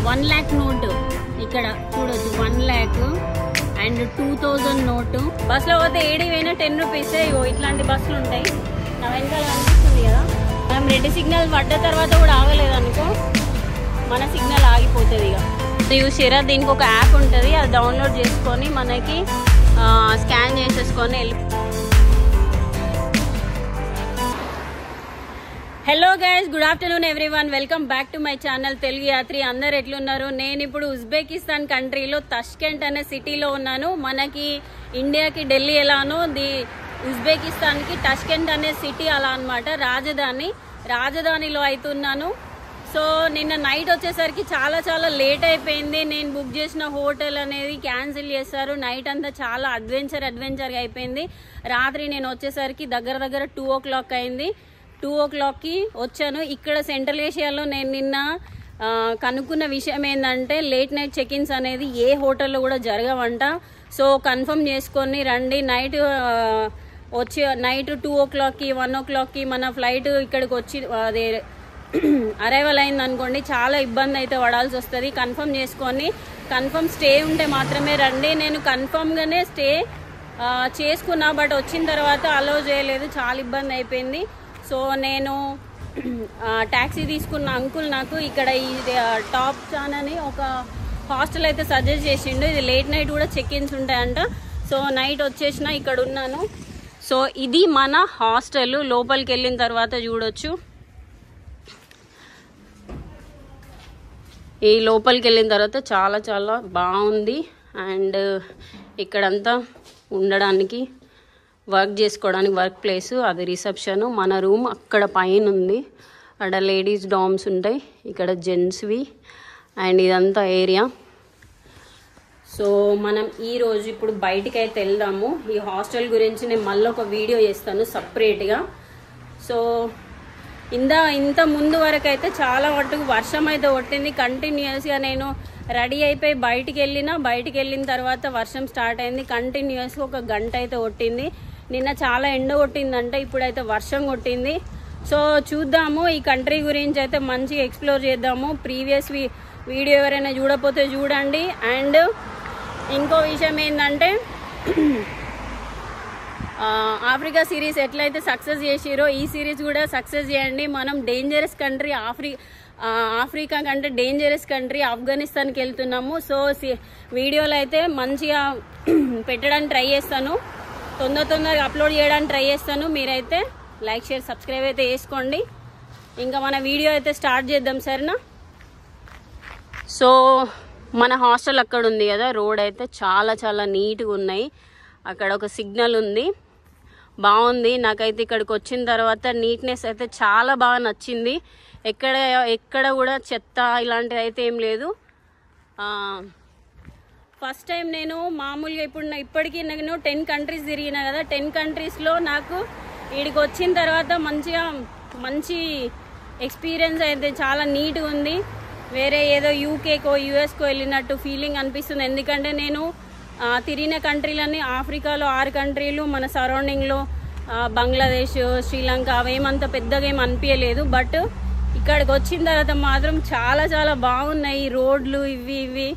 1 lakh note ఇక్కడ చూడొచ్చు. 1 lakh and 2000 note. బస్సులో పోతే ఏడివైనా 10 రూపీస్. ఇగో ఇట్లాంటి బస్సులు ఉంటాయి. నా వెనకాల అనిపిస్తుంది కదా. మనం రెడ్ సిగ్నల్ పడ్డ తర్వాత కూడా ఆగలేదు అనుకో, మన సిగ్నల్ ఆగిపోతుంది. ఇక చూసారా, దీనికి ఒక యాప్ ఉంటుంది, అది డౌన్లోడ్ చేసుకొని మనకి స్కాన్ చేసేసుకొని వెళ్ళి. Hello guys, good afternoon everyone. Welcome back to my channel Telugu Yatri. అందరు ఎట్లున్నారు? నేను ఇప్పుడు ఉజ్బెకిస్తాన్ కంట్రీలో తష్కెంట్ అనే సిటీలో ఉన్నాను. మనకి ఇండియాకి ఢిల్లీ ఎలానో ఉజ్బెకిస్తాన్కి తష్కెంట్ అనే సిటీ అలా అనమాట, రాజధానిలో అవుతున్నాను. సో నిన్న నైట్ వచ్చేసరికి చాలా లేట్ అయిపోయింది. నేను బుక్ చేసిన హోటల్ అనేది క్యాన్సిల్ చేశారు. నైట్ అంతా చాలా అడ్వెంచర్గా అయిపోయింది. రాత్రి నేను వచ్చేసరికి దగ్గర 2 o'clock అయింది. 2 o'clockకి వచ్చాను. ఇక్కడ సెంట్రల్ ఏషియాలో నేను నిన్న కనుక్కున్న విషయం ఏంటంటే, లేట్ నైట్ చెక్-ఇన్స్ అనేది ఏ హోటల్లో కూడా జరగవంట. సో కన్ఫర్మ్ చేసుకొని రండి. నైట్ 2 o'clockకి 1 o'clockకి మన ఫ్లైట్ ఇక్కడికి వచ్చి అదే అరైవల్ అయింది అనుకోండి, చాలా ఇబ్బంది అయితే పడాల్సి వస్తుంది. కన్ఫర్మ్ చేసుకొని కన్ఫర్మ్ స్టే ఉంటే మాత్రమే రండి. నేను కన్ఫర్మ్గానే స్టే చేసుకున్నా, బట్ వచ్చిన తర్వాత అలౌ చేయలేదు, చాలా ఇబ్బంది అయిపోయింది. సో నేను ట్యాక్సీ తీసుకున్న అంకుల్ నాకు ఇక్కడ ఈ టాప్ చాన్ అని ఒక హాస్టల్ అయితే సజెస్ట్ చేసిండు. ఇది లేట్ నైట్ కూడా చెక్-ఇన్స్ ఉంటాయంట. సో నైట్ వచ్చేసిన ఇక్కడ ఉన్నాను. సో ఇది మన హాస్టల్. లోపలికి వెళ్ళిన తర్వాత చూడొచ్చు. ఈ లోపలికి వెళ్ళిన తర్వాత చాలా బాగుంది. అండ్ ఇక్కడంతా ఉండడానికి, వర్క్ చేసుకోవడానికి వర్క్ ప్లేస్, అది రిసెప్షన్. మన రూమ్ అక్కడ పైన ఉంది. అక్కడ లేడీస్ డామ్స్ ఉంటాయి, ఇక్కడ జెంట్స్వి, అండ్ ఇదంతా ఏరియా. సో మనం ఈరోజు ఇప్పుడు బయటికి అయితే వెళ్దాము. ఈ హాస్టల్ గురించి నేను మళ్ళీ ఒక వీడియో చేస్తాను సపరేట్గా. సో ఇంత ముందు వరకు అయితే చాలా మటుకు వర్షం అయితే కొట్టింది కంటిన్యూస్గా. నేను రెడీ అయిపోయి బయటికి వెళ్ళిన తర్వాత వర్షం స్టార్ట్ అయింది. కంటిన్యూస్గా 1 గంట అయితే కొట్టింది. నిన్న చాలా ఎండ కొట్టిందంటే, ఇప్పుడైతే వర్షం కొట్టింది. సో చూద్దాము, ఈ కంట్రీ గురించి అయితే మంచిగా ఎక్స్ప్లోర్ చేద్దాము. ప్రీవియస్ వీడియో ఎవరైనా చూడకపోతే చూడండి. అండ్ ఇంకో విషయం ఏంటంటే, ఆఫ్రికా సిరీస్ ఎట్లయితే సక్సెస్ చేసిరో ఈ సిరీస్ కూడా సక్సెస్ చేయండి. మనం డేంజరస్ కంట్రీ, ఆఫ్రికా కంటే డేంజరస్ కంట్రీ ఆఫ్ఘనిస్తాన్కి వెళ్తున్నాము. సో వీడియోలు అయితే మంచిగా పెట్టడానికి ట్రై చేస్తాను, తొందరగా అప్లోడ్ చేయడానికి ట్రై చేస్తాను. మీరైతే లైక్, షేర్, సబ్స్క్రైబ్ అయితే చేసుకోండి. ఇంకా మన వీడియో అయితే స్టార్ట్ చేద్దాం, సరేనా? సో మన హాస్టల్ అక్కడ ఉంది కదా, రోడ్ అయితే చాలా నీట్గా ఉన్నాయి. అక్కడ ఒక సిగ్నల్ ఉంది, బాగుంది. నాకైతే ఇక్కడికి వచ్చిన తర్వాత నీట్నెస్ అయితే చాలా బాగా నచ్చింది. ఎక్కడ కూడా చెత్త ఇలాంటివి అయితే ఏం లేదు. ఫస్ట్ టైం నేను మామూలుగా ఇప్పటికీ నేను 10 కంట్రీస్ తిరిగిన కదా. 10 కంట్రీస్లో నాకు వీడికి వచ్చిన తర్వాత మంచి ఎక్స్పీరియన్స్ అయితే చాలా నీట్గా ఉంది. వేరే ఏదో యూకేకో యూఎస్కో వెళ్ళినట్టు ఫీలింగ్ అనిపిస్తుంది. ఎందుకంటే నేను తిరిగిన కంట్రీలన్నీ ఆఫ్రికాలో 6 కంట్రీలు, మన సరౌండింగ్లో బంగ్లాదేశ్, శ్రీలంక అవేమంత పెద్దగా ఏం అనిపించలేదు. బట్ ఇక్కడికి వచ్చిన తర్వాత మాత్రం చాలా బాగున్నాయి రోడ్లు. ఇవి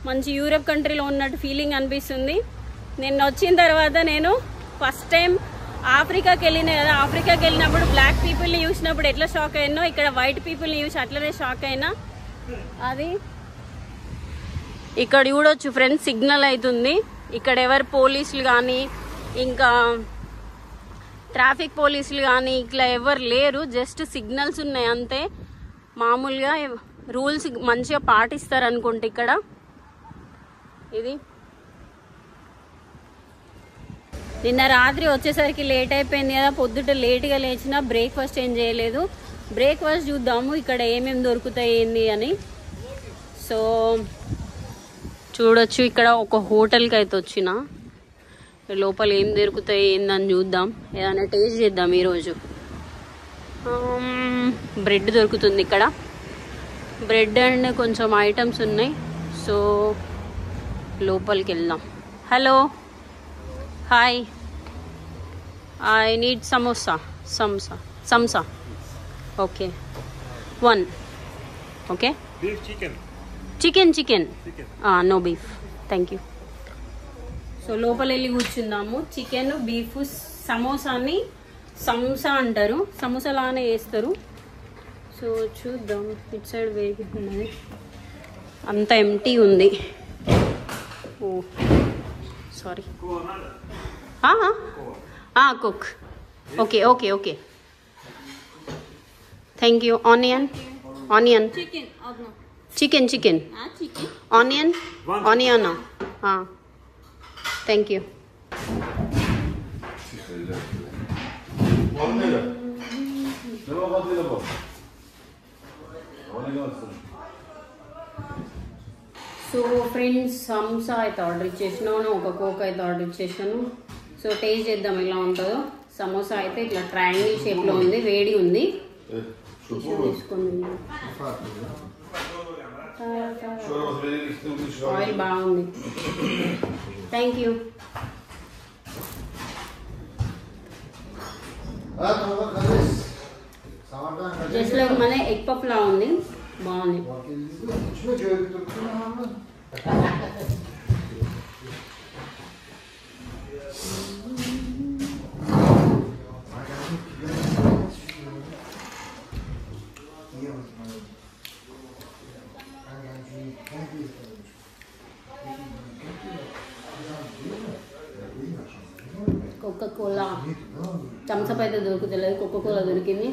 మంచి యూరప్ కంట్రీలో ఉన్నట్టు ఫీలింగ్ అనిపిస్తుంది. నేను వచ్చిన తర్వాత నేను ఫస్ట్ టైం ఆఫ్రికాకి వెళ్ళిన కదా. ఆఫ్రికాకి వెళ్ళినప్పుడు బ్లాక్ పీపుల్ని చూసినప్పుడు ఎట్లా షాక్ అయినో, ఇక్కడ వైట్ పీపుల్ని చూసి అట్లనే షాక్ అయినా. అది ఇక్కడ చూడొచ్చు ఫ్రెండ్స్, సిగ్నల్ అవుతుంది. ఇక్కడ ఎవరు పోలీసులు కానీ, ఇంకా ట్రాఫిక్ పోలీసులు కానీ ఇట్లా ఎవరు లేరు, జస్ట్ సిగ్నల్స్ ఉన్నాయి అంతే. మామూలుగా రూల్స్ మంచిగా పాటిస్తారు అనుకుంటే ఇక్కడ. ఇది నిన్న రాత్రి వచ్చేసరికి లేట్ అయిపోయింది కదా, పొద్దుట లేట్గా లేచిన, బ్రేక్ఫాస్ట్ ఏం చేయలేదు. బ్రేక్ఫాస్ట్ చూద్దాము ఇక్కడ ఏమేమి దొరుకుతాయి ఏంది అని. సో చూడొచ్చు, ఇక్కడ ఒక హోటల్కి అయితే వచ్చిన, లోపల ఏం దొరుకుతాయి ఏందని చూద్దాం, ఏదైనా టేస్ట్ చేద్దాం ఈరోజు. బ్రెడ్ దొరుకుతుంది ఇక్కడ, బ్రెడ్ అండ్ కొంచెం ఐటమ్స్ ఉన్నాయి. సో లోపలికి వెళ్దాం. Hello, hi, I need samosa. Okay, 1. Okay, beef chicken. Chicken no beef, thank you. So లోపల వెళ్ళి కూర్చుందాము. చికెన్, బీఫ్, సమోసాని సంసా అంటారు, సమోసా లానే వేస్తారు. సో చూద్దాం. ఇట్ సైడ్ వేగి ఉన్నది, అంత ఎంటీ ఉంది. Oh sorry, cook. Okay okay okay, thank you. Onion chicken onion thank you. So friends, samosa అయితే ఆర్డర్ ఇచ్చేసినాను, ఒక కోక్ అయితే ఆర్డర్ ఇచ్చేసాను. సో టేస్ట్ చేద్దాం ఎలా ఉంటుందో. సమోసా అయితే ఇట్లా ట్రయాంగిల్ షేప్లో ఉంది, వేడి ఉంది. తీసుకుంది, ఆయిల్ బాగుంది. Thank you. జస్ట్ లైక్ మన ఎగ్ పఫ్ లా ఉంది, బాగుంది. కోకోకోలా థమ్సప్ అయితే దొరుకుతలేదు, కోకోకోలా దొరికింది.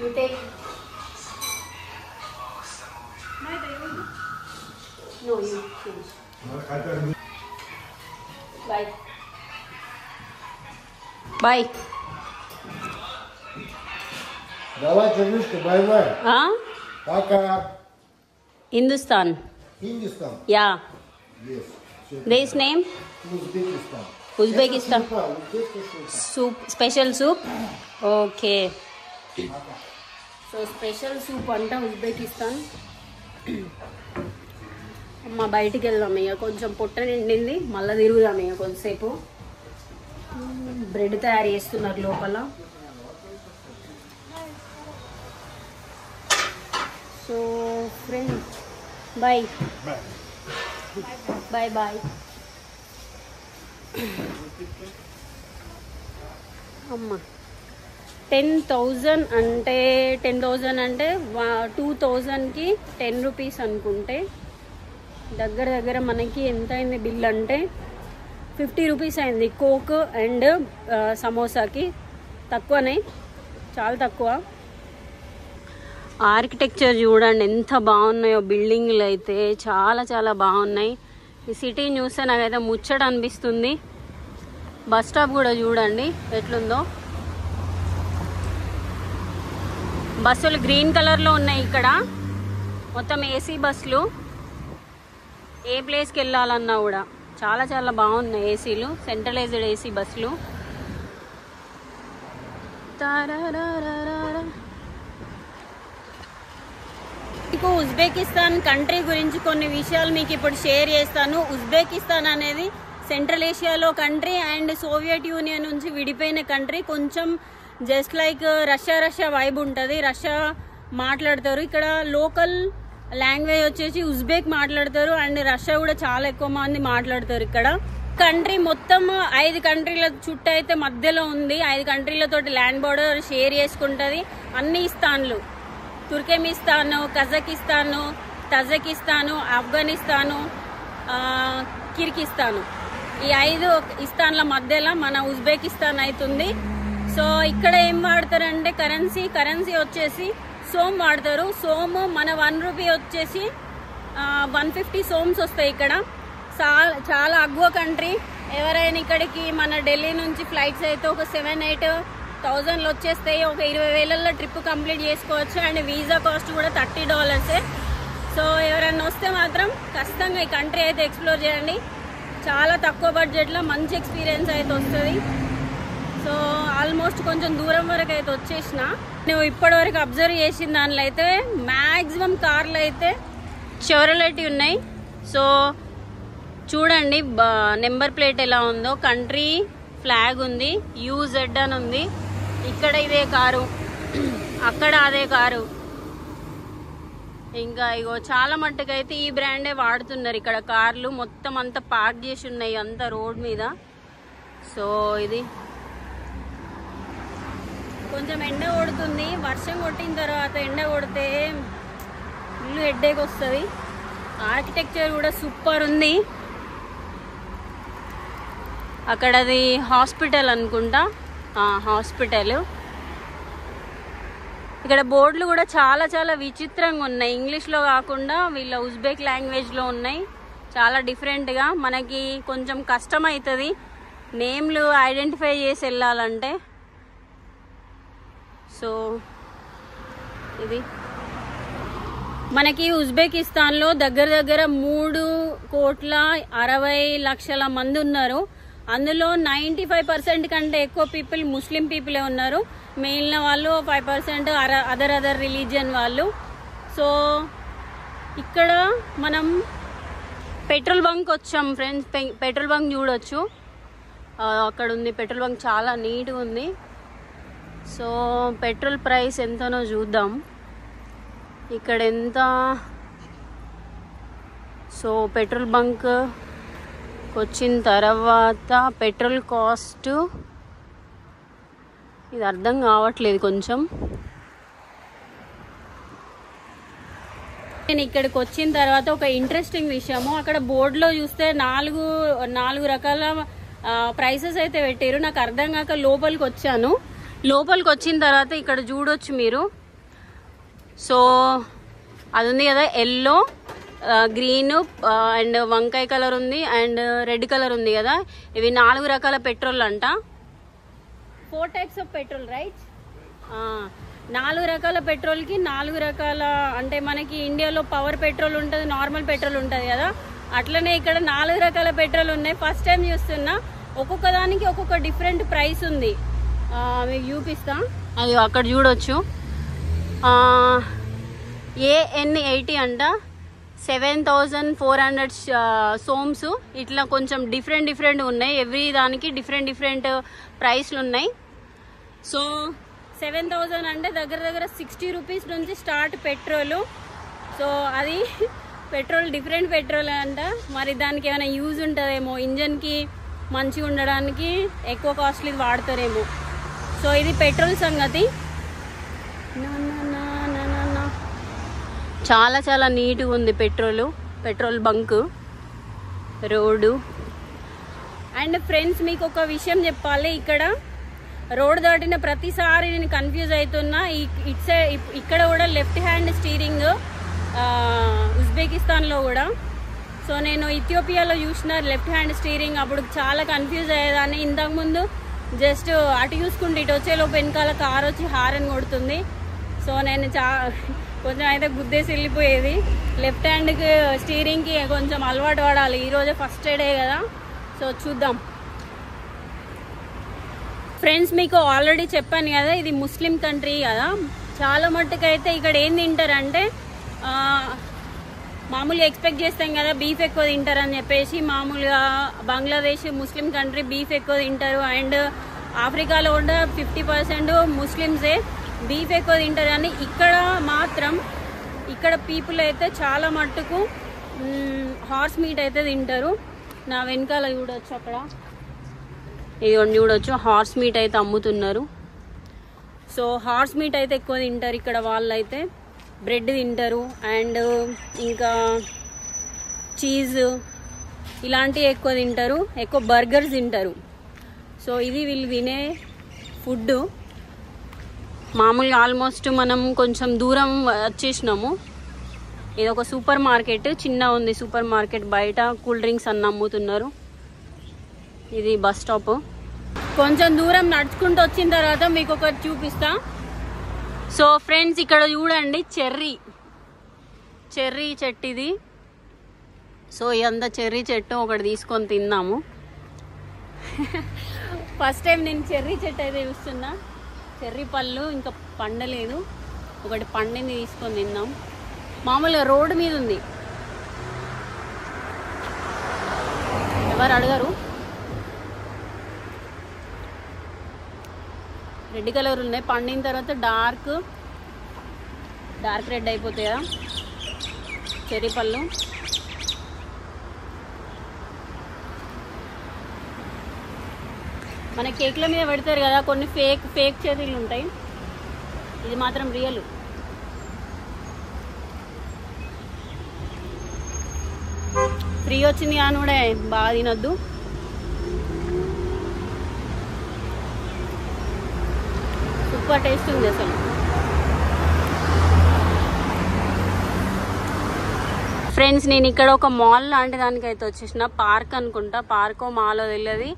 You take. No, you finish. Bye. Bye. Давай, Танюшка, bye-bye. Huh? Пока. Hindustan. Hindustan? Yeah. Yes. This name? Uzbekistan. Uzbekistan. Soup, special soup? Okay. So special soup అంట Uzbekistan. అమ్మ బయటికి వెళ్దాం ఇక, కొంచెం పొట్ట నిండింది, మళ్ళీ తిరుగుదాం ఇక కొంతసేపు. బ్రెడ్ తయారు చేస్తున్నారు లోపల. So friends, bye bye bye. అమ్మ 10,000 అంటే 2,000కి 10 రూపీస్ అనుకుంటే, దగ్గర మనకి ఎంత అయింది బిల్ అంటే 50 రూపీస్ అయింది. కోక్ అండ్ సమోసాకి తక్కువనే, చాలా తక్కువ. ఆర్కిటెక్చర్ చూడండి ఎంత బాగున్నాయో, బిల్డింగ్లు అయితే చాలా చాలా బాగున్నాయి. ఈ సిటీని చూస్తే నాకైతే ముచ్చట అనిపిస్తుంది. బస్ స్టాప్ కూడా చూడండి ఎట్లుందో. బస్సులు గ్రీన్ కలర్లో ఉన్నాయి ఇక్కడ, మొత్తం ఏసీ బస్సులు. ఏ ప్లేస్కి వెళ్ళాలన్నా కూడా చాలా చాలా బాగున్నాయి ఏసీలు, సెంట్రలైజ్డ్ ఏసీ బస్సులు. మీకు ఉజ్బెకిస్తాన్ కంట్రీ గురించి కొన్ని విషయాలు మీకు ఇప్పుడు షేర్ చేస్తాను. ఉజ్బెకిస్తాన్ అనేది సెంట్రల్ ఏషియాలో కంట్రీ అండ్ సోవియట్ యూనియన్ నుంచి విడిపోయిన కంట్రీ. కొంచెం జస్ట్ లైక్ రష్యా వైబ్ ఉంటుంది. రష్యా మాట్లాడతారు ఇక్కడ. లోకల్ లాంగ్వేజ్ వచ్చేసి ఉజ్బెక్ మాట్లాడతారు అండ్ రష్యా కూడా చాలా ఎక్కువ మంది మాట్లాడతారు ఇక్కడ. కంట్రీ మొత్తం 5 కంట్రీల చుట్టూ అయితే మధ్యలో ఉంది. 5 కంట్రీలతోటి ల్యాండ్ బోర్డర్ షేర్ చేసుకుంటుంది. అన్ని ఇస్తాన్లు, తుర్కెమిస్తాను, కజకిస్తాను, తజకిస్తాను, ఆఫ్ఘనిస్తాను, కిర్గిస్తాను, ఈ 5 ఇస్తాన్ల మధ్యలో మన ఉజ్బెకిస్తాన్ అవుతుంది. సో ఇక్కడ ఏం వాడతారంటే కరెన్సీ వచ్చేసి సోమ్ వాడతారు. సోమ్ మన 1 రూపీ వచ్చేసి 150 సోమ్స్ వస్తాయి ఇక్కడ. చాలా అగ్వ కంట్రీ. ఎవరైనా ఇక్కడికి మన ఢిల్లీ నుంచి ఫ్లైట్స్ అయితే ఒక 7-8,000 వచ్చేస్తాయి. ఒక 20,000 ట్రిప్ కంప్లీట్ చేసుకోవచ్చు. అండ్ వీసా కాస్ట్ కూడా $30. సో ఎవరైనా వస్తే మాత్రం ఖచ్చితంగా ఈ కంట్రీ అయితే ఎక్స్ప్లోర్ చేయండి. చాలా తక్కువ బడ్జెట్లో మంచి ఎక్స్పీరియన్స్ అయితే వస్తుంది. సో ఆల్మోస్ట్ కొంచెం దూరం వరకు అయితే వచ్చేసిన. నువ్వు ఇప్పటివరకు అబ్జర్వ్ చేసిన దానిలో అయితే మ్యాక్సిమం కార్లు అయితే షెవ్రోలెట్ ఉన్నాయి. సో చూడండి నెంబర్ ప్లేట్ ఎలా ఉందో. కంట్రీ ఫ్లాగ్ ఉంది, UZ అని ఉంది. ఇక్కడ ఇదే కారు, అక్కడ అదే కారు. ఇంకా ఇగో చాలా మట్టుకైతే ఈ బ్రాండే వాడుతున్నారు ఇక్కడ. కార్లు మొత్తం అంతా పార్క్ చేసి ఉన్నాయి అంతా రోడ్ మీద. సో ఇది కొంచెం ఎండ కొడుతుంది. వర్షం కొట్టిన తర్వాత ఎండ కొడితే ఇల్లు హెడ్ఏక్ వస్తుంది. ఆర్కిటెక్చర్ కూడా సూపర్ ఉంది. అక్కడది హాస్పిటల్ అనుకుంటా, హాస్పిటల్. ఇక్కడ బోర్డులు కూడా చాలా చాలా విచిత్రంగా ఉన్నాయి. ఇంగ్లీష్లో కాకుండా వీళ్ళ ఉజ్బెక్ లాంగ్వేజ్లో ఉన్నాయి. చాలా డిఫరెంట్గా. మనకి కొంచెం కష్టం అవుతుంది నేమ్లు ఐడెంటిఫై చేసి వెళ్ళాలంటే. సో ఇది మనకి ఉజ్బెకిస్తాన్లో దగ్గర దగ్గర 3,60,00,000 మంది ఉన్నారు. అందులో 95% కంటే ఎక్కువ పీపుల్ ముస్లిం పీపులే ఉన్నారు. మిగిలిన వాళ్ళు 5% అదర్ రిలీజియన్ వాళ్ళు. సో ఇక్కడ మనం పెట్రోల్ బంక్ వచ్చాం ఫ్రెండ్స్. పెట్రోల్ బంక్ చూడొచ్చు, అక్కడ ఉంది పెట్రోల్ బంక్. చాలా నీట్గా ఉంది. సో పెట్రోల్ ప్రైస్ ఎంతనో చూద్దాం ఇక్కడ ఎంత. సో పెట్రోల్ బంక్ వచ్చిన తర్వాత పెట్రోల్ కాస్ట్ ఇది అర్థం కావట్లేదు కొంచెం. నేను ఇక్కడికి వచ్చిన తర్వాత ఒక ఇంట్రెస్టింగ్ విషయము, అక్కడ బోర్డులో చూస్తే నాలుగు రకాల ప్రైసెస్ అయితే పెట్టారు. నాకు అర్థం కాక లోపలికి వచ్చాను. లోపలికి వచ్చిన తర్వాత ఇక్కడ చూడొచ్చు మీరు. సో అది ఉంది కదా, ఎల్లో, గ్రీన్ అండ్ వంకాయ కలర్ ఉంది అండ్ రెడ్ కలర్ ఉంది కదా. ఇవి 4 రకాల పెట్రోల్ అంట. 4 types ఆఫ్ పెట్రోల్ రైట్. 4 రకాల పెట్రోల్కి 4 రకాల, అంటే మనకి ఇండియాలో పవర్ పెట్రోల్ ఉంటుంది, నార్మల్ పెట్రోల్ ఉంటుంది కదా, అట్లనే ఇక్కడ 4 రకాల పెట్రోల్ ఉన్నాయి. ఫస్ట్ టైం చూస్తున్నా. ఒక్కొక్క దానికి ఒక్కొక్క డిఫరెంట్ ప్రైస్ ఉంది. మీకు చూపిస్తా. అది అక్కడ చూడొచ్చు. AN80 అంట 7,400 సోమ్స్. ఇట్లా కొంచెం డిఫరెంట్ ఉన్నాయి. ఎవ్రీ దానికి డిఫరెంట్ ప్రైస్లు ఉన్నాయి. సో 7,000 అంటే దగ్గర దగ్గర 60 రూపీస్ నుంచి స్టార్ట్ పెట్రోలు. సో అది పెట్రోల్ డిఫరెంట్ పెట్రోల్ అంట. మరి దానికి ఏమైనా యూజ్ ఉంటుందేమో, ఇంజన్కి మంచిగా ఉండడానికి ఎక్కువ కాస్ట్లీ వాడతారేమో. సో ఇది పెట్రోల్ సంగతి. చాలా చాలా నీట్గా ఉంది petrol bunk road. And friends మీకు ఒక విషయం చెప్పాలి. ఇక్కడ రోడ్ దాటిన ప్రతిసారి నేను కన్ఫ్యూజ్ అవుతున్నా. ఇక్కడ కూడా లెఫ్ట్ హ్యాండ్ స్టీరింగ్ ఉజ్బెకిస్తాన్లో కూడా. సో నేను ఇథియోపియాలో చూసిన లెఫ్ట్ హ్యాండ్ స్టీరింగ్, అప్పుడు చాలా కన్ఫ్యూజ్ అయ్యేదాన్ని. ఇంతకుముందు జస్ట్ అటు చూసుకుంటే ఇటు వచ్చేలోపు వెనకాల కార్ వచ్చి హారన్ కొడుతుంది. సో నేను కొంచెం అయితే గుద్దేసి వెళ్ళిపోయేది. లెఫ్ట్ హ్యాండ్కి స్టీరింగ్కి కొంచెం అలవాటు పడాలి. ఈరోజే ఫస్ట్ డే కదా. సో చూద్దాం ఫ్రెండ్స్. మీకు ఆల్రెడీ చెప్పాను కదా, ఇది ముస్లిం కంట్రీ కదా. చాలా మట్టుకైతే ఇక్కడ ఏం తింటారంటే, మామూలుగా ఎక్స్పెక్ట్ చేస్తాం కదా బీఫ్ ఎక్కువ తింటారని చెప్పేసి. మామూలుగా బంగ్లాదేశ్ ముస్లిం కంట్రీ, బీఫ్ ఎక్కువ తింటారు. అండ్ ఆఫ్రికాలో కూడా 50% ముస్లిమ్సే బీఫ్ ఎక్కువ తింటారు. కానీ ఇక్కడ మాత్రం ఇక్కడ పీపుల్ అయితే చాలా మట్టుకు హార్స్ మీట్ అయితే తింటారు. నా వెనకాల చూడొచ్చు, అక్కడ ఇది చూడొచ్చు, హార్స్ మీట్ అయితే అమ్ముతున్నారు. సో హార్స్ మీట్ అయితే ఎక్కువ తింటారు ఇక్కడ వాళ్ళు. అయితే బ్రెడ్ తింటారు అండ్ ఇంకా చీజ్ ఇలాంటివి ఎక్కువ తింటారు. ఎక్కువ బర్గర్స్ తింటారు. సో ఇది వీళ్ళు తినే ఫుడ్. మామూలుగా ఆల్మోస్ట్ మనం కొంచెం దూరం వచ్చేసినాము. ఇది ఒక సూపర్ మార్కెట్, చిన్న ఉంది సూపర్ మార్కెట్. బయట కూల్ డ్రింక్స్ అన్న అమ్ముతున్నారు. ఇది బస్ స్టాప్. కొంచెం దూరం నడుచుకుంటూ వచ్చిన తర్వాత మీకు ఒకటి చూపిస్తా. సో ఫ్రెండ్స్ ఇక్కడ చూడండి, చెర్రీ చెట్టు ఇది. సో ఇదంతా చెర్రీ చెట్టు. ఒకటి తీసుకొని తిందాము. ఫస్ట్ టైం నేను చెర్రీ చెట్టు అయితే చూస్తున్నా. చెర్రీ పళ్ళు ఇంకా పండలేదు. ఒకటి పండింది తీసుకొని తిందాం. మామూలుగా రోడ్డు మీద ఉంది, ఎవరు అడగరు. రెడ్ కలర్ ఉన్నాయి, పండిన తర్వాత డార్క్ రెడ్ అయిపోతాయా చెర్రీ పళ్ళు. మన కేక్ల మీద పెడతారు కదా కొన్ని ఫేక్ చెర్రీలు ఉంటాయి, ఇది మాత్రం రియల్. ఫ్రీ వచ్చింది కానీ కూడా బాగా తినొద్దు. సూపర్ టేస్ట్ ఉంది అసలు. ఫ్రెండ్స్ నేను ఇక్కడ ఒక మాల్ లాంటి దానికి అయితే వచ్చేసిన, పార్క్ అనుకుంటా, పార్కో మాలో తెలియదు.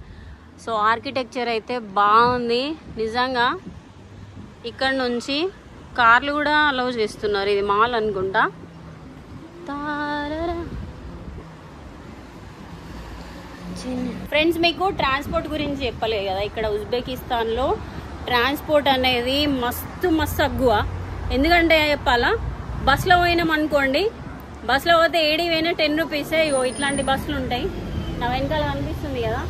సో ఆర్కిటెక్చర్ అయితే బాగుంది నిజంగా. ఇక్కడ నుంచి కార్లు కూడా అలౌ చేస్తున్నారు, ఇది మాల్ అనుకుంటా. ఫ్రెండ్స్ మీకు ట్రాన్స్పోర్ట్ గురించి చెప్పలేదు కదా, ఇక్కడ ఉజ్బెకిస్తాన్లో ట్రాన్స్పోర్ట్ అనేది మస్తు అగ్గువ. ఎందుకంటే చెప్పాలా, బస్సులో పోయినాం అనుకోండి, బస్సులో పోతే ఏడి పోయినా 10 రూపీసే. ఇగో ఇట్లాంటి బస్సులు ఉంటాయి, నా వెనకాల కనిపిస్తుంది కదా,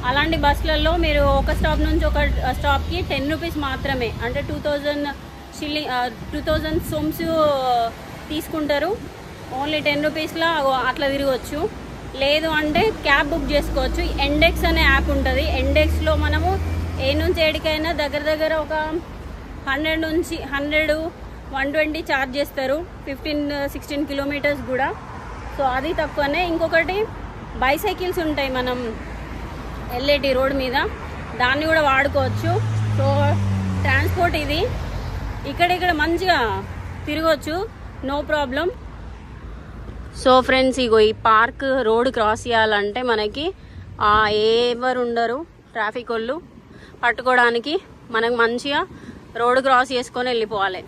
అలాంటి బస్సులలో మీరు ఒక స్టాప్ నుంచి ఒక స్టాప్కి 10 రూపీస్ మాత్రమే, అంటే 2000 సోమ్స్ తీసుకుంటారు. ఓన్లీ 10 రూపీస్లో అట్లా తిరగవచ్చు. లేదు అంటే క్యాబ్ బుక్ చేసుకోవచ్చు. ఎండెక్స్ అనే యాప్ ఉంటుంది, ఎండెక్స్లో మనము ఏ నుంచి ఏడికైనా దగ్గర ఒక 100 నుంచి 120 ఛార్జ్ చేస్తారు, 15-16 కిలోమీటర్స్ కూడా. సో అది తక్కువనే. ఇంకొకటి బైసైకిల్స్ ఉంటాయి మనం వెళ్ళేటి రోడ్ మీద, దాన్ని కూడా వాడుకోవచ్చు. సో ట్రాన్స్పోర్ట్ ఇది, ఇక్కడ మంచిగా తిరగవచ్చు, నో ప్రాబ్లం. సో ఫ్రెండ్స్ ఇగో ఈ పార్క్ రోడ్ క్రాస్ చేయాలంటే మనకి ఎవరు ఉండరు ట్రాఫిక్ వాళ్ళు పట్టుకోవడానికి. మనకు మంచిగా రోడ్ క్రాస్ చేసుకొని వెళ్ళిపోవాలి.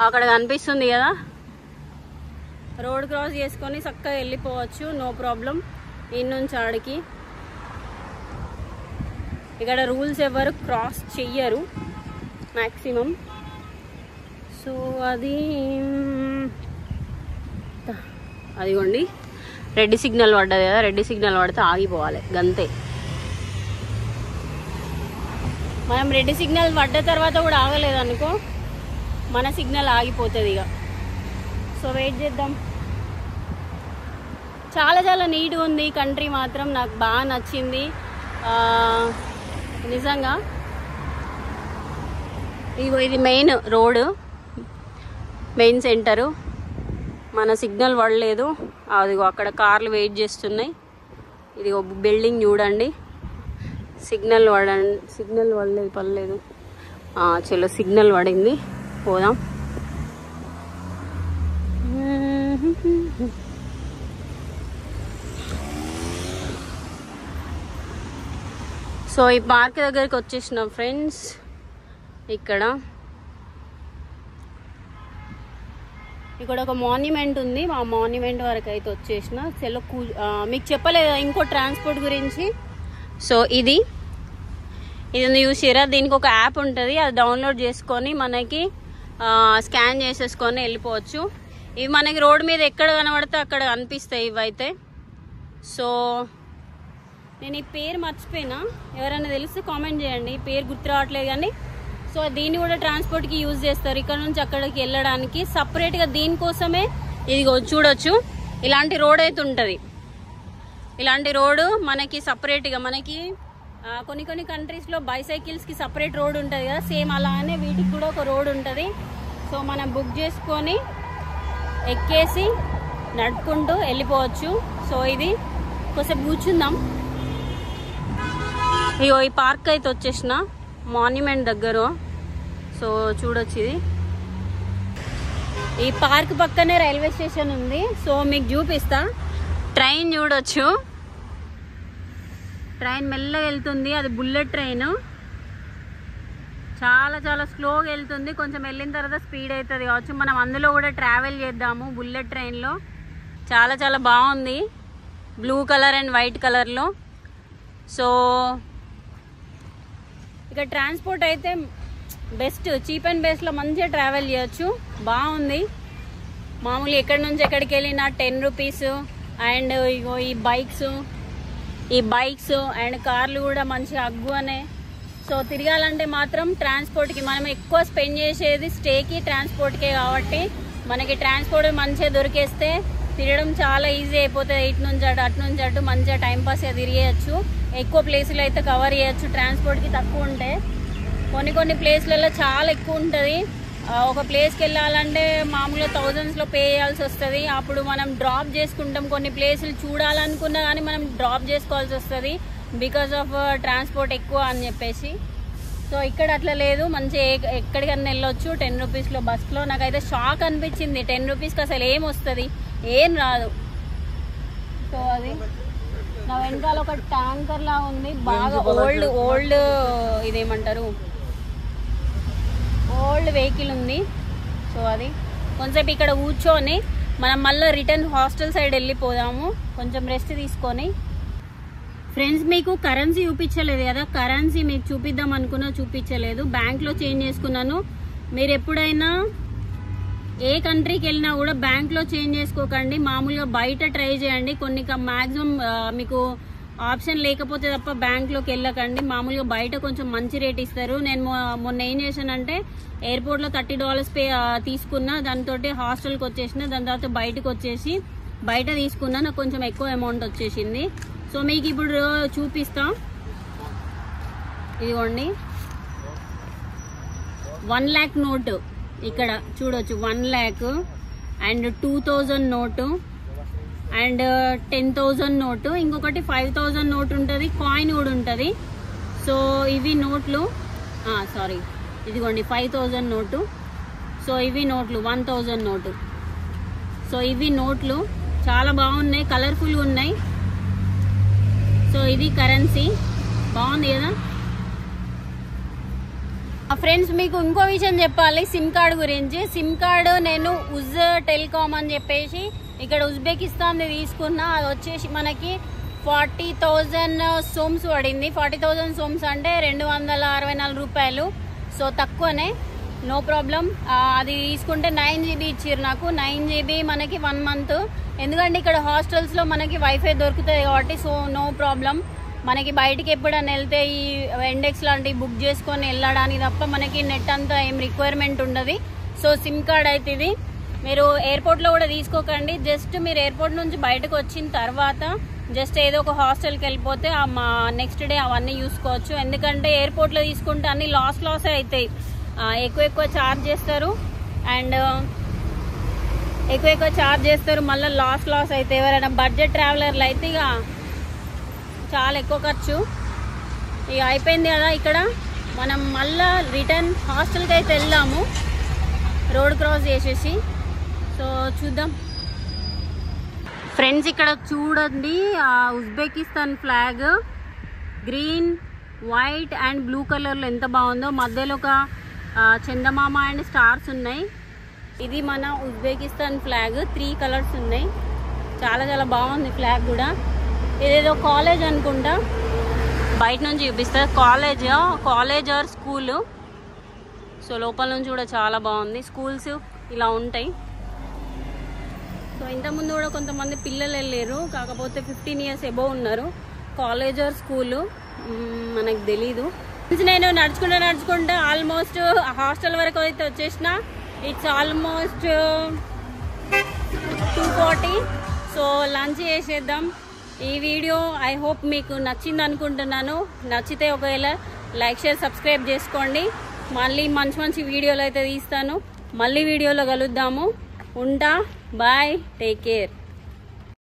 అక్కడ కనిపిస్తుంది కదా, రోడ్ క్రాస్ చేసుకొని చక్కగా వెళ్ళిపోవచ్చు, నో ప్రాబ్లం. ఇన్ నుంచి ఆడికి ఇక్కడ రూల్స్ ఎవరు క్రాస్ చెయ్యరు మ్యాక్సిమం. సో అదిగోండి రెడ్ సిగ్నల్ పడ్డది కదా, రెడ్ సిగ్నల్ పడితే ఆగిపోవాలి గంతే. మనం రెడ్ సిగ్నల్ పడ్డ తర్వాత కూడా ఆగలేదనుకో మన సిగ్నల్ ఆగిపోతుంది ఇక. సో వెయిట్ చేద్దాం. చాలా నీట్గా ఉంది కంట్రీ మాత్రం, నాకు బాగా నచ్చింది నిజంగా. ఇగో ఇది మెయిన్ రోడ్, మెయిన్ సెంటరు. మన సిగ్నల్ పడలేదు, అదిగో అక్కడ కార్లు వెయిట్ చేస్తున్నాయి. ఇది ఒక బిల్డింగ్ చూడండి, సిగ్నల్ పడలేదు. చలో సిగ్నల్ పడింది, పోదాం. సో ఈ పార్క్ దగ్గరికి వచ్చేసినాం ఫ్రెండ్స్. ఇక్కడ ఒక మాన్యుమెంట్ ఉంది, ఆ మాన్యుమెంట్ వరకు అయితే వచ్చేసిన. చలో మీకు చెప్పలేదు ఇంకో ట్రాన్స్పోర్ట్ గురించి. సో ఇది చూసారా, దీనికి ఒక యాప్ ఉంటుంది, అది డౌన్లోడ్ చేసుకొని మనకి స్కాన్ చేసేసుకొని వెళ్ళిపోవచ్చు. ఇవి మనకి రోడ్ మీద ఎక్కడ కనబడితే అక్కడ కనిపిస్తాయి ఇవైతే. సో నేను ఈ పేరు మర్చిపోయినా, ఎవరైనా తెలిస్తే కామెంట్ చేయండి, ఈ పేరు గుర్తు రావట్లేదు కానీ. సో దీన్ని కూడా ట్రాన్స్పోర్ట్కి యూజ్ చేస్తారు, ఇక్కడ నుంచి అక్కడికి వెళ్ళడానికి. సపరేట్గా దీనికోసమే ఇది చూడొచ్చు, ఇలాంటి రోడ్ అయితే ఉంటుంది. ఇలాంటి రోడ్డు మనకి సపరేట్గా, మనకి కొన్ని కంట్రీస్లో బైసైకిల్స్కి సపరేట్ రోడ్ ఉంటుంది కదా, సేమ్ అలానే వీటికి కూడా ఒక రోడ్ ఉంటుంది. సో మనం బుక్ చేసుకొని ఎక్కేసి నడుపుకుంటూ వెళ్ళిపోవచ్చు. సో ఇది కొంచెం కూర్చుందాం. ఇగో ఈ పార్క్ అయితే వచ్చేసిన మాన్యుమెంట్ దగ్గర. సో చూడొచ్చు, ఇది ఈ పార్క్ పక్కనే రైల్వే స్టేషన్ ఉంది. సో మీకు చూపిస్తా, ట్రైన్ చూడొచ్చు, ట్రైన్ మెల్లగా వెళ్తుంది, అది బుల్లెట్ ట్రైన్. చాలా స్లోగా వెళ్తుంది, కొంచెం వెళ్ళిన తర్వాత స్పీడ్ అవుతుంది కావచ్చు. మనం అందులో కూడా ట్రావెల్ చేద్దాము బుల్లెట్ ట్రైన్లో. చాలా బాగుంది, బ్లూ కలర్ అండ్ వైట్ కలర్లో. సో ఇక ట్రాన్స్పోర్ట్ అయితే బెస్ట్, చీప్ అండ్ బెస్ట్లో మంచిగా ట్రావెల్ చేయొచ్చు, బాగుంది. మామూలు ఎక్కడి నుంచి ఎక్కడికి వెళ్ళినా 10 రూపీస్. అండ్ ఇగో ఈ బైక్స్ అండ్ కార్లు కూడా మంచిగా అగ్గువనే. సో తిరగాలంటే మాత్రం ట్రాన్స్పోర్ట్కి మనం ఎక్కువ స్పెండ్ చేసేది స్టేకి ట్రాన్స్పోర్ట్కే కాబట్టి మనకి ట్రాన్స్పోర్ట్ మంచిగా దొరికేస్తే తిరగడం చాలా ఈజీ అయిపోతుంది. ఇటు నుంచి అటు నుంచి అటు మంచిగా టైంపాస్గా తిరిగేయచ్చు. ఎక్కువ ప్లేసులు అయితే కవర్ చేయొచ్చు ట్రాన్స్పోర్ట్కి తక్కువ ఉంటే. కొన్ని ప్లేస్లలో చాలా ఎక్కువ ఉంటుంది. ఒక ప్లేస్కి వెళ్ళాలంటే మామూలుగా థౌజండ్స్లో పే చేయాల్సి వస్తుంది. అప్పుడు మనం డ్రాప్ చేసుకుంటాం. కొన్ని ప్లేసులు చూడాలనుకున్నా కానీ మనం డ్రాప్ చేసుకోవాల్సి వస్తుంది బికాస్ ఆఫ్ ట్రాన్స్పోర్ట్ ఎక్కువ అని చెప్పేసి. సో ఇక్కడ అట్లా లేదు, మంచి ఎక్కడికన్నా వెళ్ళొచ్చు 10 రూపీస్లో బస్లో. నాకైతే షాక్ అనిపించింది, 10 రూపీస్కి అసలు ఏం వస్తుంది, ఏం రాదు. సో అది నా వెనకాల ఒక ట్యాంకర్ లా ఉంది, బాగా ఓల్డ్ ఇదేమంటారు ఓల్డ్ వెహికల్ ఉంది. సో అది కొంచెంసేపు ఇక్కడ కూర్చొని మనం మళ్ళీ రిటర్న్ హాస్టల్ సైడ్ వెళ్ళిపోదాము, కొంచెం రెస్ట్ తీసుకొని. ఫ్రెండ్స్ మీకు కరెన్సీ చూపించలేదు కదా, కరెన్సీ మీకు చూపిద్దాం అనుకున్నా చూపించలేదు. బ్యాంక్లో చేంజ్ చేసుకున్నాను. మీరు ఎప్పుడైనా ఏ కంట్రీకి వెళ్ళినా కూడా బ్యాంక్లో చేంజ్ చేసుకోకండి, మామూలుగా బయట ట్రై చేయండి. కొన్ని మ్యాక్సిమం మీకు ఆప్షన్ లేకపోతే తప్ప బ్యాంక్లోకి వెళ్ళకండి. మామూలుగా బయట కొంచెం మంచి రేట్ ఇస్తారు. నేను మొన్న ఏం చేశానంటే ఎయిర్పోర్ట్లో $30 పే తీసుకున్నా, దాంతో హాస్టల్కి వచ్చేసిన. దాని తర్వాత బయటకు వచ్చేసి బయట తీసుకున్నా, నాకు కొంచెం ఎక్కువ అమౌంట్ వచ్చేసింది. సో మీకు ఇప్పుడు చూపిస్తా, ఇదిగోండి 1 lakh నోటు ఇక్కడ చూడొచ్చు. 1 lakh and 2000 note and 10,000 note, ఇంకొకటి 5,000 నోటు ఉంటుంది, కాయిన్ కూడా ఉంటుంది. సో ఇవి నోట్లు, సారీ ఇదిగోండి 5,000 నోటు. సో ఇవి నోట్లు 1,000 నోటు. సో ఇవి నోట్లు చాలా బాగున్నాయి, కలర్ఫుల్గా ఉన్నాయి. సో ఇది కరెన్సీ, బాగుంది కదా ఫ్రెండ్స్. మీకు ఇంకో విషయం చెప్పాలి సిమ్ కార్డ్ గురించి. సిమ్ కార్డు నేను ఉజ్ టెలికామ్ అని చెప్పేసి ఇక్కడ ఉజ్బెకిస్తాన్ తీసుకున్నా. అది వచ్చేసి మనకి 40,000 సోమ్స్ పడింది. 40,000 సోమ్స్ అంటే 264 రూపాయలు. సో తక్కువనే, నో ప్రాబ్లం. అది తీసుకుంటే 9 GB ఇచ్చారు నాకు. 9 GB మనకి 1 month. ఎందుకంటే ఇక్కడ హాస్టల్స్లో మనకి వైఫై దొరుకుతుంది కాబట్టి సో నో ప్రాబ్లం. మనకి బయటికి ఎప్పుడైనా వెళ్తే ఈ ఇండెక్స్ లాంటివి బుక్ చేసుకొని వెళ్ళడానికి తప్ప మనకి నెట్ అంతా ఏం రిక్వైర్మెంట్ ఉండదు. సో సిమ్ కార్డ్ అయితే ఇది మీరు ఎయిర్పోర్ట్లో కూడా తీసుకోకండి. జస్ట్ మీరు ఎయిర్పోర్ట్ నుంచి బయటకు వచ్చిన తర్వాత జస్ట్ ఏదో ఒక హాస్టల్కి వెళ్ళిపోతే మా నెక్స్ట్ డే అవన్నీ చూసుకోవచ్చు. ఎందుకంటే ఎయిర్పోర్ట్లో తీసుకుంటే అన్ని లాస్ అవుతాయి, ఎక్కువ ఛార్జ్ చేస్తారు అండ్ ఎక్కువ ఛార్జ్ చేస్తారు, మళ్ళీ లాస్ అయితే. ఎవరైనా బడ్జెట్ ట్రావెలర్లు అయితే ఇక చాలా ఎక్కువ ఖర్చు. ఇక అయిపోయింది కదా, ఇక్కడ మనం మళ్ళీ రిటర్న్ హాస్టల్కి అయితే వెళ్దాము రోడ్ క్రాస్ చేసేసి. సో చూద్దాం ఫ్రెండ్స్, ఇక్కడ చూడండి Uzbekistan flag green, white and blue కలర్లో ఎంత బాగుందో. మధ్యలో ఒక చందమామ అండ్ స్టార్స్ ఉన్నాయి. ఇది మన ఉజ్బెకిస్తాన్ ఫ్లాగ్, 3 కలర్స్ ఉన్నాయి. చాలా బాగుంది ఫ్లాగ్ కూడా. ఇదేదో కాలేజ్ అనుకుంటా, బయట నుంచి చూపిస్తారు. College are school. సో లోపల నుంచి కూడా చాలా బాగుంది. స్కూల్స్ ఇలా ఉంటాయి. సో ఇంతకుముందు కూడా కొంతమంది పిల్లలు వెళ్ళారు, కాకపోతే 15 years అబోవ్ ఉన్నారు. కాలేజ్ ఆర్ స్కూల్ మనకు తెలీదు. నేను నడుచుకుంటా ఆల్మోస్ట్ హాస్టల్ వరకు అయితే వచ్చేసిన. It's almost 2:40. సో లంచ్ చేసేద్దాం. ఈ వీడియో ఐ హోప్ మీకు నచ్చింది అనుకుంటున్నాను. నచ్చితే ఒకవేళ లైక్, షేర్, సబ్స్క్రైబ్ చేసుకోండి. మళ్ళీ మంచి వీడియోలు అయితే తీస్తాను. మళ్ళీ వీడియోలో కలుద్దాము. ఉంటా, బాయ్, టేక్ కేర్.